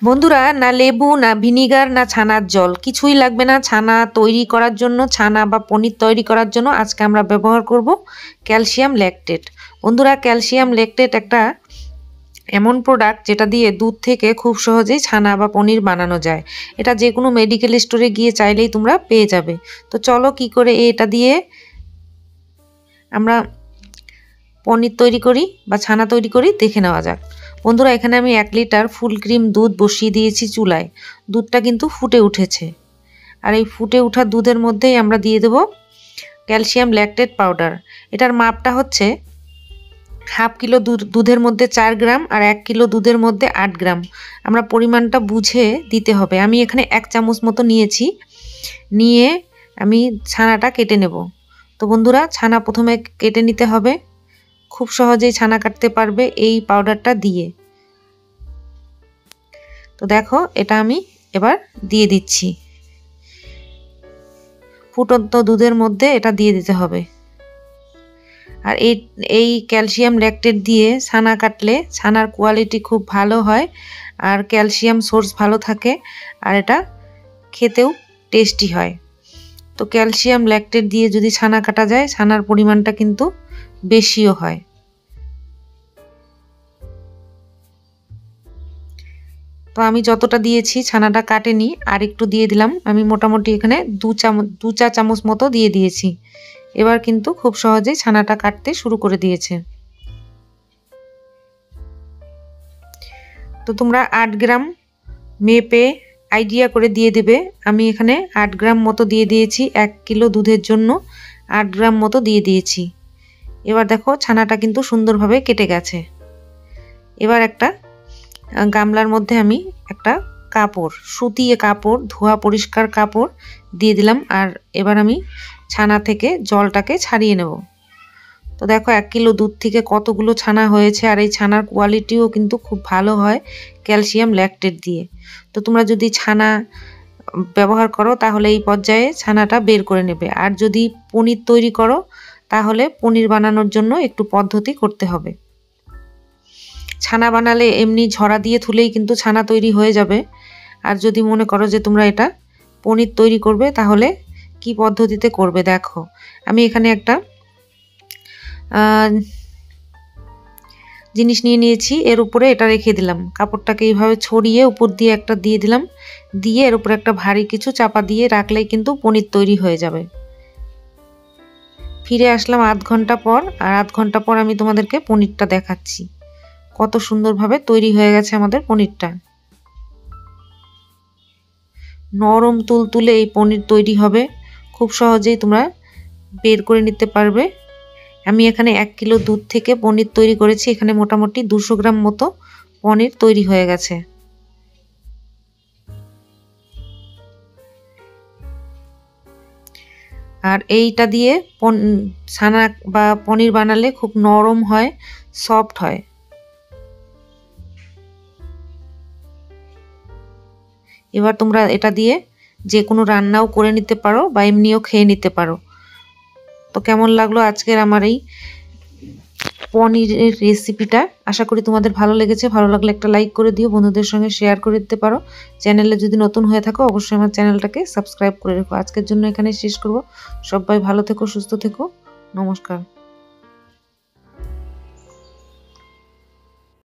বন্ধুরা, না লেবু, না ভিনিগার, না ছানার জল, কিছুই লাগবে না ছানা তৈরি করার জন্য। ছানা বা পনির তৈরি করার জন্য আজকে আমরা ব্যবহার করব ক্যালসিয়াম ল্যাকটেট। বন্ধুরা, ক্যালসিয়াম ল্যাকটেট একটা এমন প্রোডাক্ট যেটা দিয়ে দুধ থেকে খুব সহজেই ছানা বা পনির বানানো যায়। এটা যে কোনো মেডিকেল স্টোরে গিয়ে চাইলেই তোমরা পেয়ে যাবে। তো চলো কি করে এটা দিয়ে আমরা পনির তৈরি করি বা ছানা তৈরি করি দেখে নেওয়া যাক। বন্ধুরা, এখানে আমি 1 লিটার ফুল ক্রিম দুধ বসিয়ে দিয়েছি চুলায়। দুধটা কিন্তু ফুটে উঠেছে, আর এই ফুটে ওঠা দুধের মধ্যেই আমরা দিয়ে দেব ক্যালসিয়াম ল্যাকটেট পাউডার। এটার মাপটা হচ্ছে হাফ কিলো দুধের মধ্যে 4 গ্রাম আর 1 কিলো দুধের মধ্যে 8 গ্রাম। আমরা পরিমাণটা বুঝে দিতে হবে। আমি এখানে 1 চামচ মতো নিয়েছি, নিয়ে আমি ছানাটা কেটে নেব। তো বন্ধুরা, ছানা প্রথমে কেটে নিতে হবে। খুব সহজেই ছানা কাটতে পারবে এই পাউডারটা দিয়ে। তো দেখো, এটা আমি এবার দিয়ে দিচ্ছি। ফুটন্ত দুধের মধ্যে এটা দিয়ে দিতে হবে। আর এই ক্যালসিয়াম ল্যাকটেট দিয়ে ছানা কাটলে ছানার কোয়ালিটি খুব ভালো হয়, আর ক্যালসিয়াম সোর্স ভালো থাকে, আর এটা খেতেও টেস্টি হয়। তো ক্যালসিয়াম ল্যাকটেট দিয়ে যদি ছানা কাটা যায়, ছানার পরিমাণটা কিন্তু বেশিও হয়। তো আমি যতটা দিয়েছি ছানাটা কাটেনি, আর একটু দিয়ে দিলাম। আমি মোটামুটি এখানে 2 চা চামচ মতো দিয়ে দিয়েছি। এবার কিন্তু খুব সহজেই ছানাটা কাটতে শুরু করে দিয়েছে। তো তোমরা 8 গ্রাম মেপে আইডিয়া করে দিয়ে দেবে। আমি এখানে 8 গ্রাম মতো দিয়ে দিয়েছি। 1 কিলো দুধের জন্য 8 গ্রাম মতো দিয়ে দিয়েছি। এবার দেখো, ছানাটা কিন্তু সুন্দরভাবে কেটে গেছে। এবার একটা গামলার মধ্যে আমি একটা কাপড়, সুতিয়ে কাপড়, ধোয়া পরিষ্কার কাপড় দিয়ে দিলাম। আর এবার আমি ছানা থেকে জলটাকে ছাড়িয়ে নেব। তো দেখো, 1 কিলো দুধ থেকে কতগুলো ছানা হয়েছে, আর এই ছানার কোয়ালিটিও কিন্তু খুব ভালো হয় ক্যালসিয়াম ল্যাকটেট দিয়ে। তো তোমরা যদি ছানা ব্যবহার করো তাহলে এই পর্যায়ে ছানাটা বের করে নেবে। আর যদি পনির তৈরি করো তাহলে পনির বানানোর জন্য একটু পদ্ধতি করতে হবে। ছানা বানালে এমনি ঝরা দিয়ে তুলেই কিন্তু ছানা তৈরি হয়ে যাবে। আর যদি মনে করো যে তোমরা এটা পনির তৈরি করবে তাহলে কি পদ্ধতিতে করবে দেখো। আমি এখানে একটা জিনিস নিয়ে নিয়েছি, এর উপরে এটা রেখে দিলাম। কাপড়টাকে এইভাবে ছড়িয়ে উপর দিয়ে একটা দিয়ে দিলাম, দিয়ে এর উপরে একটা ভারী কিছু চাপা দিয়ে রাখলেই কিন্তু পনির তৈরি হয়ে যাবে। ফিরে আসলাম আধ ঘন্টা পর, আর আধ ঘন্টা পর আমি তোমাদেরকে পনিরটা দেখাচ্ছি। কত সুন্দরভাবে তৈরি হয়ে গেছে আমাদের পনিরটা। নরম তুলতুলে এই পনির তৈরি হবে। খুব সহজেই তোমরা বের করে নিতে পারবে। আমি এখানে 1 কিলো দুধ থেকে পনির তৈরি করেছি। এখানে মোটামুটি 200 গ্রাম মতো পনির তৈরি হয়ে গেছে। আর এইটা দিয়ে ছানা বা পনির বানালে খুব নরম হয়, সফট হয়। এবার তোমরা এটা দিয়ে যে কোনো রান্নাও করে নিতে পারো বা এমনিও খেয়ে নিতে পারো। তো কেমন লাগলো আজকের আমার এই পনিরের রেসিপিটা? আশা করি তোমাদের ভালো লেগেছে। ভালো লাগলে একটা লাইক করে দিও, বন্ধুদের সঙ্গে শেয়ার করে দিতে পারো। চ্যানেলে যদি নতুন হয়ে থাকো অবশ্যই আমার চ্যানেলটাকে সাবস্ক্রাইব করে রেখো। আজকের জন্য এখানে শেষ করব। সবাই ভালো থেকো, সুস্থ থেকো। নমস্কার।